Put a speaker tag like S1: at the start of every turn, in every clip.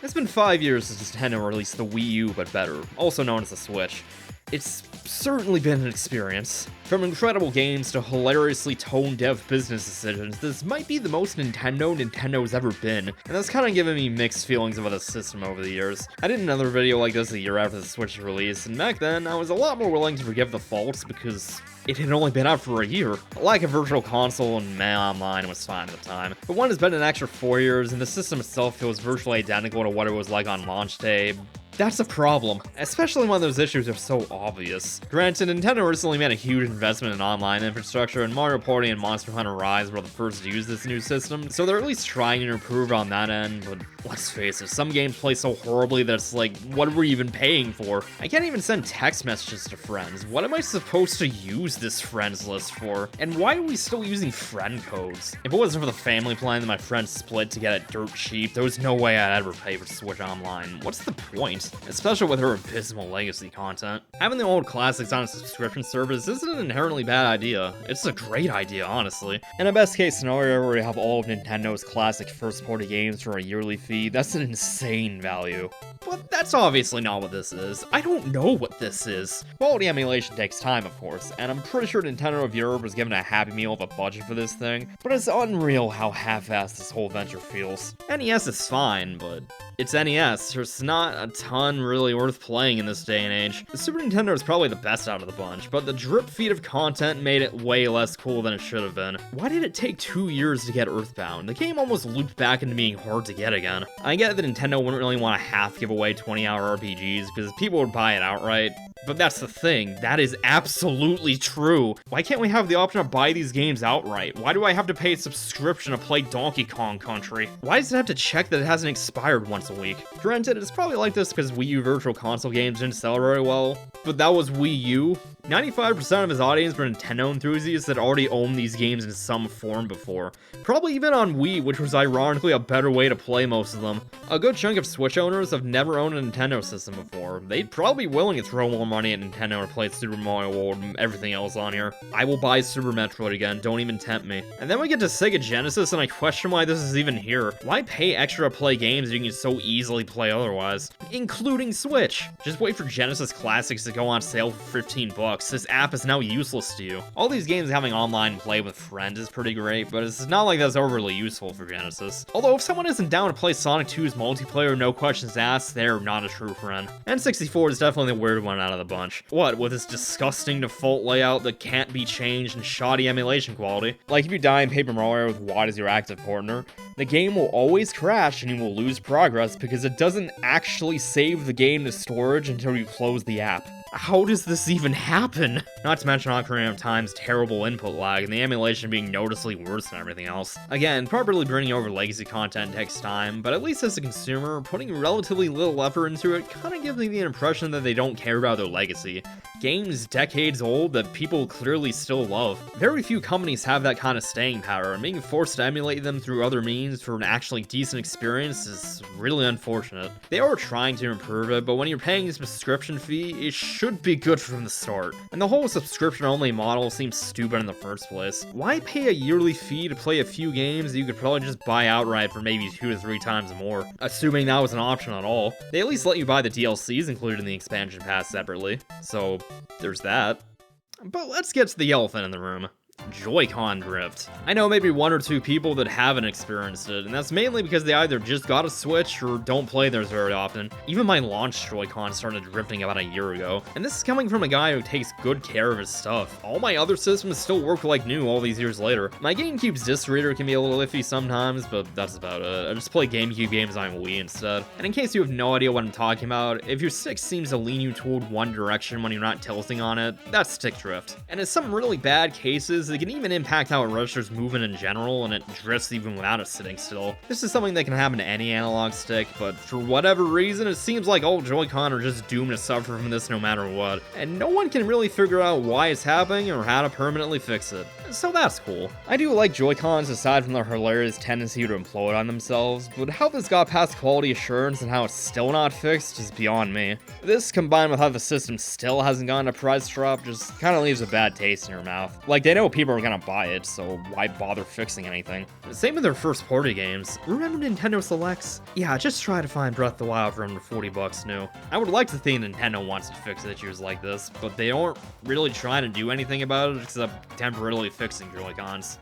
S1: It's been 5 years since Nintendo released the Wii U, but better, also known as the Switch. It's certainly been an experience. From incredible games to hilariously tone-deaf business decisions, this might be the most Nintendo's ever been, and that's kind of given me mixed feelings about the system over the years. I did another video like this a year after the Switch release, and back then, I was a lot more willing to forgive the faults because it had only been out for a year. Like a virtual console and online was fine at the time, but one has been an extra 4 years, and the system itself feels virtually identical to what it was like on launch day. That's a problem, especially when those issues are so obvious. Granted, Nintendo recently made a huge investment in online infrastructure, and Mario Party and Monster Hunter Rise were the first to use this new system, so they're at least trying to improve on that end, but let's face it, some games play so horribly that it's like, what are we even paying for? I can't even send text messages to friends. What am I supposed to use this friends list for? And why are we still using friend codes? If it wasn't for the family plan that my friends split to get it dirt cheap, there was no way I'd ever pay for Switch Online. What's the point? Especially with her abysmal legacy content. Having the old classics on a subscription service isn't an inherently bad idea. It's a great idea, honestly. In a best case scenario where you have all of Nintendo's classic first-party games for a yearly fee, that's an insane value. But that's obviously not what this is. I don't know what this is. Quality emulation takes time, of course, and I'm pretty sure Nintendo of Europe was given a Happy Meal of a budget for this thing, but it's unreal how half-assed this whole venture feels. NES is fine, but it's NES. There's not a ton really worth playing in this day and age. The Super Nintendo is probably the best out of the bunch, but the drip feed of content made it way less cool than it should have been. Why did it take 2 years to get Earthbound? The game almost looped back into being hard to get again. I get that Nintendo wouldn't really want to half give away 20-hour RPGs because people would buy it outright, but that's the thing, that is absolutely true. Why can't we have the option to buy these games outright? Why do I have to pay a subscription to play Donkey Kong Country? Why does it have to check that it hasn't expired once a week? Granted, it's probably like this because Wii U Virtual Console games didn't sell very well, but that was Wii U. 95% of his audience were Nintendo enthusiasts that already owned these games in some form before. Probably even on Wii, which was ironically a better way to play most of them. A good chunk of Switch owners have never owned a Nintendo system before. They'd probably be willing to throw more money at Nintendo to play Super Mario World and everything else on here. I will buy Super Metroid again, don't even tempt me. And then we get to Sega Genesis and I question why this is even here. Why pay extra to play games you can so easily play otherwise? Including Switch. Just wait for Genesis Classics to go on sale for $15. This app is now useless to you. All these games having online play with friends is pretty great, but it's not like that's overly useful for Genesis. Although if someone isn't down to play Sonic 2's multiplayer no questions asked, they're not a true friend. N64 is definitely the weird one out of the bunch. What, with its disgusting default layout that can't be changed and shoddy emulation quality? Like if you die in Paper Mario with Watt as your active partner, the game will always crash and you will lose progress because it doesn't actually save the game to storage until you close the app. How does this even happen? Not to mention Ocarina of Time's terrible input lag and the emulation being noticeably worse than everything else. Again, properly bringing over legacy content takes time, but at least as a consumer, putting relatively little effort into it kinda gives me the impression that they don't care about their legacy. Games decades old that people clearly still love. Very few companies have that kind of staying power, and being forced to emulate them through other means for an actually decent experience is really unfortunate. They are trying to improve it, but when you're paying a subscription fee, it should be good from the start. And the whole subscription-only model seems stupid in the first place. Why pay a yearly fee to play a few games that you could probably just buy outright for maybe 2 to 3 times more? Assuming that was an option at all. They at least let you buy the DLCs included in the expansion pass separately, so there's that. But let's get to the elephant in the room. Joy-Con drift. I know maybe 1 or 2 people that haven't experienced it, and that's mainly because they either just got a Switch or don't play theirs very often. Even my launch Joy-Con started drifting about a year ago, and this is coming from a guy who takes good care of his stuff. All my other systems still work like new all these years later. My GameCube's disc reader can be a little iffy sometimes, but that's about it. I just play GameCube games on Wii instead. And in case you have no idea what I'm talking about, if your stick seems to lean you toward one direction when you're not tilting on it, that's stick drift. And in some really bad cases, it can even impact how it registers movement in general, and it drifts even without it sitting still. This is something that can happen to any analog stick, but for whatever reason, it seems like all Joy-Con are just doomed to suffer from this no matter what, and no one can really figure out why it's happening or how to permanently fix it. So that's cool. I do like Joy-Cons aside from their hilarious tendency to implode on themselves, but how this got past quality assurance and how it's still not fixed is beyond me. This, combined with how the system still hasn't gotten a price drop, just kinda leaves a bad taste in your mouth. Like, they know people are gonna buy it, so why bother fixing anything? Same with their first party games. Remember Nintendo Selects? Yeah, just try to find Breath of the Wild for under 40 bucks new. I would like to think Nintendo wants to fix issues like this, but they aren't really trying to do anything about it except temporarily fixing Joy-Cons.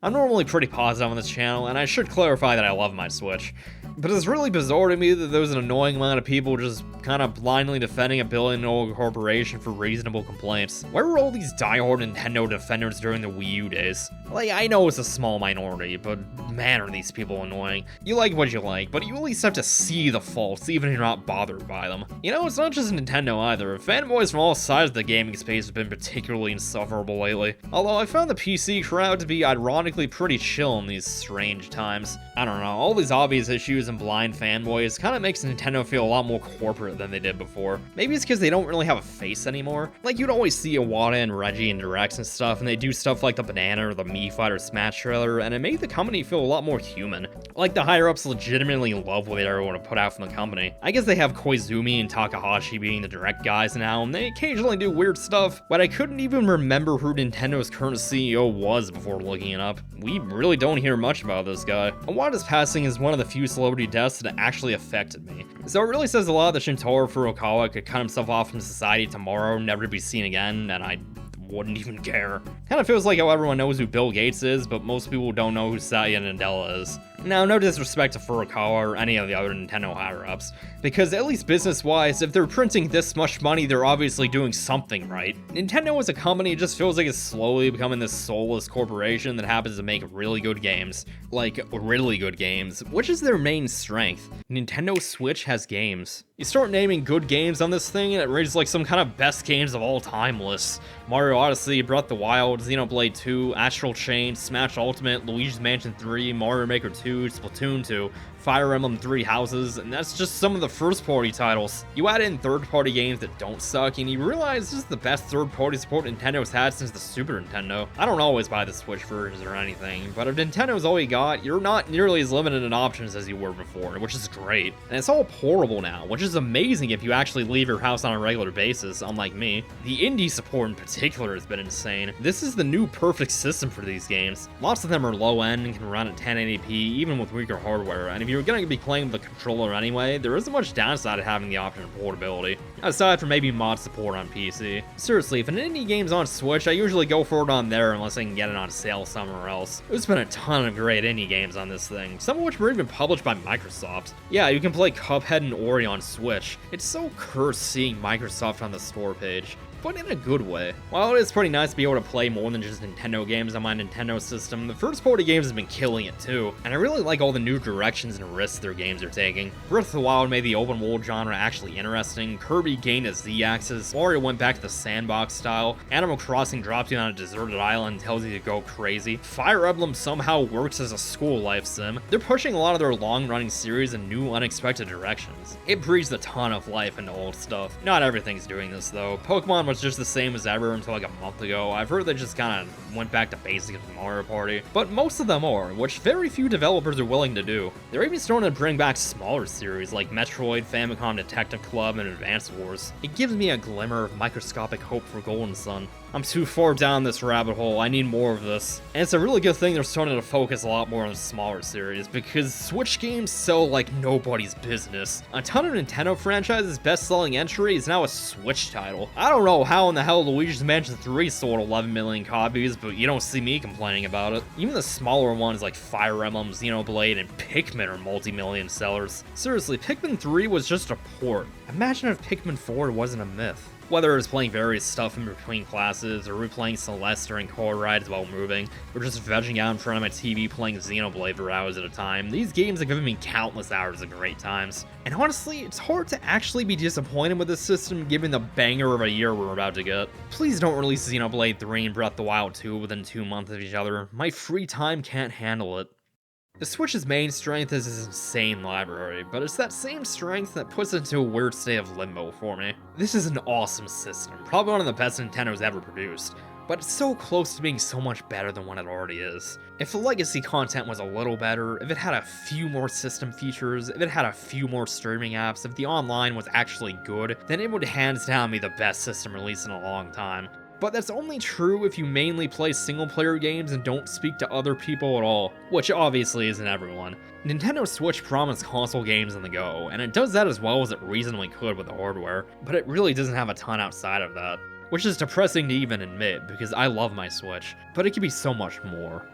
S1: I'm normally pretty positive on this channel, and I should clarify that I love my Switch. But it's really bizarre to me that there's an annoying amount of people just kind of blindly defending a billion-dollar corporation for reasonable complaints. Where were all these diehard Nintendo defenders during the Wii U days? Like, I know it's a small minority, but man, are these people annoying. You like what you like, but you at least have to see the faults, even if you're not bothered by them. You know, it's not just Nintendo either. Fanboys from all sides of the gaming space have been particularly insufferable lately. Although I found the PC crowd to be ironically pretty chill in these strange times. I don't know, all these obvious issues and blind fanboys kind of makes Nintendo feel a lot more corporate than they did before. Maybe it's because they don't really have a face anymore. Like, you'd always see Iwata and Reggie in directs and stuff, and they do stuff like the Banana or the Mii Fighter Smash trailer, and it made the company feel a lot more human. Like, the higher-ups legitimately love what they're able to put out from the company. I guess they have Koizumi and Takahashi being the direct guys now, and they occasionally do weird stuff, but I couldn't even remember who Nintendo's current CEO was before looking it up. We really don't hear much about this guy. Iwata's passing is one of the few celebrity deaths that actually affected me. So it really says a lot that Shintaro Furukawa could cut himself off from society tomorrow, never to be seen again, and I wouldn't even care. Kind of feels like how everyone knows who Bill Gates is, but most people don't know who Satya Nadella is. Now, no disrespect to Furukawa or any of the other Nintendo higher-ups, because at least business-wise, if they're printing this much money, they're obviously doing something right. Nintendo as a company just feels like it's slowly becoming this soulless corporation that happens to make really good games. Like, really good games, which is their main strength. Nintendo Switch has games. You start naming good games on this thing, and it raises like some kind of best games of all time lists. Mario Odyssey, Breath of the Wild, Xenoblade 2, Astral Chain, Smash Ultimate, Luigi's Mansion 3, Mario Maker 2, Splatoon 2, Fire Emblem 3 Houses, and that's just some of the first-party titles. You add in third-party games that don't suck, and you realize this is the best third-party support Nintendo's had since the Super Nintendo. I don't always buy the Switch versions or anything, but if Nintendo's all you got, you're not nearly as limited in options as you were before, which is great. And it's all portable now, which is amazing if you actually leave your house on a regular basis, unlike me. The indie support in particular has been insane. This is the new perfect system for these games. Lots of them are low-end and can run at 1080p, even with weaker hardware, and if you're going to be playing with a controller anyway, there isn't much downside to having the option of portability, aside from maybe mod support on PC. Seriously, if an indie game's on Switch, I usually go for it on there unless I can get it on sale somewhere else. There's been a ton of great indie games on this thing, some of which were even published by Microsoft. Yeah, you can play Cuphead and Ori on Switch. It's so cursed seeing Microsoft on the store page, but in a good way. While it is pretty nice to be able to play more than just Nintendo games on my Nintendo system, the first-party games have been killing it too, and I really like all the new directions and risks their games are taking. Breath of the Wild made the open-world genre actually interesting, Kirby gained a Z-axis, Mario went back to the sandbox style, Animal Crossing drops you on a deserted island and tells you to go crazy, Fire Emblem somehow works as a school life sim. They're pushing a lot of their long-running series in new, unexpected directions. It breathes a ton of life into old stuff. Not everything's doing this though. Pokemon was just the same as ever until like a month ago. I've heard they just kind of went back to basics with Mario Party, but most of them are, which very few developers are willing to do. They're even starting to bring back smaller series like Metroid, Famicom Detective Club, and Advance Wars. It gives me a glimmer of microscopic hope for Golden Sun. I'm too far down this rabbit hole, I need more of this. And it's a really good thing they're starting to focus a lot more on the smaller series, because Switch games sell like nobody's business. A ton of Nintendo franchises' best-selling entry is now a Switch title. I don't know how in the hell Luigi's Mansion 3 sold 11 million copies, but you don't see me complaining about it. Even the smaller ones like Fire Emblem, Xenoblade, and Pikmin are multi-million sellers. Seriously, Pikmin 3 was just a port. Imagine if Pikmin 4 wasn't a myth. Whether it's playing various stuff in between classes, or replaying Celeste during car rides while moving, or just vegging out in front of my TV playing Xenoblade for hours at a time, these games have given me countless hours of great times. And honestly, it's hard to actually be disappointed with this system given the banger of a year we're about to get. Please don't release Xenoblade 3 and Breath of the Wild 2 within 2 months of each other. My free time can't handle it. The Switch's main strength is its insane library, but it's that same strength that puts it into a weird state of limbo for me. This is an awesome system, probably one of the best Nintendo's ever produced, but it's so close to being so much better than what it already is. If the legacy content was a little better, if it had a few more system features, if it had a few more streaming apps, if the online was actually good, then it would hands down be the best system release in a long time. But that's only true if you mainly play single-player games and don't speak to other people at all, which obviously isn't everyone. Nintendo Switch promised console games on the go, and it does that as well as it reasonably could with the hardware, but it really doesn't have a ton outside of that. Which is depressing to even admit, because I love my Switch, but it could be so much more.